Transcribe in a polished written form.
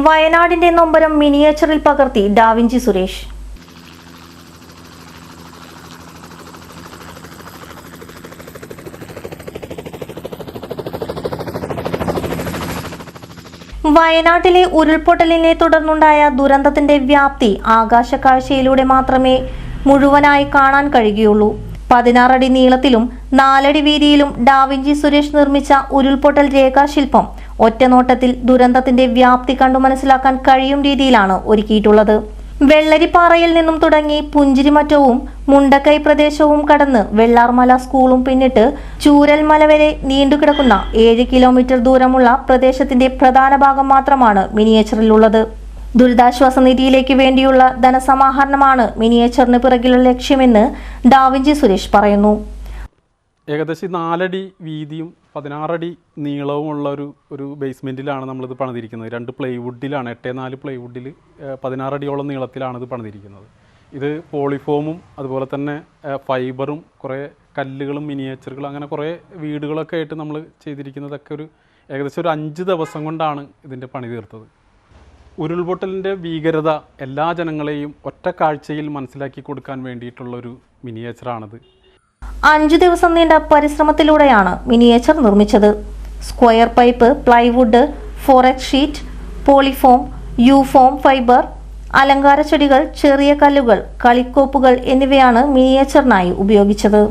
വയനാടിന്റെ നൊമ്പരം മിനിയേച്ചറിൽ പകർത്തി ഡാവിഞ്ചി സുരേഷ്. വയനാട്ടിലെ ഉരുൾപൊട്ടലിനെ തുടർന്നുണ്ടായ ദുരന്തത്തിന്റെ വ്യാപ്തി ആകാശക്കാഴ്ചയിലൂടെ മാത്രമേ മുഴുവനായി കാണാൻ കഴിയുകയുള്ളൂ. 16 അടി നീളത്തിലും 4 അടി വീതിയിലും ഡാവിഞ്ചി സുരേഷ് നിർമ്മിച്ച ഉരുൾപൊട്ടൽ രേഖാശില്പം ഒറ്റനോട്ടത്തിൽ ദുരന്തത്തിന്റെ വ്യാപ്തി കണ്ടു മനസ്സിലാക്കാൻ കഴിയും രീതിയിലാണ് ഒരുക്കിയിട്ടുള്ളത്. വെള്ളരിപ്പാറയിൽ നിന്നും തുടങ്ങി പുഞ്ചിരിമറ്റവും മുണ്ടക്കൈ പ്രദേശവും കടന്ന് വെള്ളാർമല സ്കൂളും പിന്നിട്ട് ചൂരൽമല വരെ നീണ്ടുകിടക്കുന്ന 7 കിലോമീറ്റർ ദൂരമുള്ള പ്രദേശത്തിന്റെ പ്രധാന ഭാഗം മാത്രമാണ് മിനിയേച്ചറിലുള്ളത്. ദുരിതാശ്വാസ നിധിയിലേക്ക് വേണ്ടിയുള്ള ധനസമാഹരണമാണ് മിനിയേച്ചറിന് പിറകിലുള്ള ലക്ഷ്യമെന്ന് ഡാവിഞ്ചി സുരേഷ് പറയുന്നു. ഏകദേശം 4 അടി വീതിയും 16 അടി നീളവുമുള്ള ഒരു ബേസ്മെൻറ്റിലാണ് നമ്മളിത് പണിതിരിക്കുന്നത്. 2 പ്ലൈവുഡിലാണ്, 8x4 പ്ലൈവുഡിൽ 16 അടിയോളം നീളത്തിലാണ് ഇത് പണിതിരിക്കുന്നത്. ഇത് പോളിഫോമും അതുപോലെ തന്നെ ഫൈബറും കുറേ കല്ലുകളും മിനിയേച്ചറുകളും അങ്ങനെ കുറേ വീടുകളൊക്കെ ആയിട്ട് നമ്മൾ ചെയ്തിരിക്കുന്നതൊക്കെ ഏകദേശം ഒരു 5 ദിവസം കൊണ്ടാണ് ഇതിൻ്റെ പണി തീർത്തത്. ഉരുൾപൊട്ടലിൻ്റെ ഭീകരത എല്ലാ ജനങ്ങളെയും ഒറ്റ കാഴ്ചയിൽ മനസ്സിലാക്കി കൊടുക്കാൻ വേണ്ടിയിട്ടുള്ളൊരു മിനിയേച്ചറാണിത്. 5 ദിവസം നീണ്ട പരിശ്രമത്തിലൂടെയാണ് മിനിയേച്ചർ നിർമ്മിച്ചത്. Square pipe, plywood, forex sheet, polyfoam, യൂഫോം ഫൈബർ, അലങ്കാര ചെടികൾ, ചെറിയ കല്ലുകൾ, കളിക്കോപ്പുകൾ എന്നിവയാണ് മിനിയേച്ചറിനായി ഉപയോഗിച്ചത്.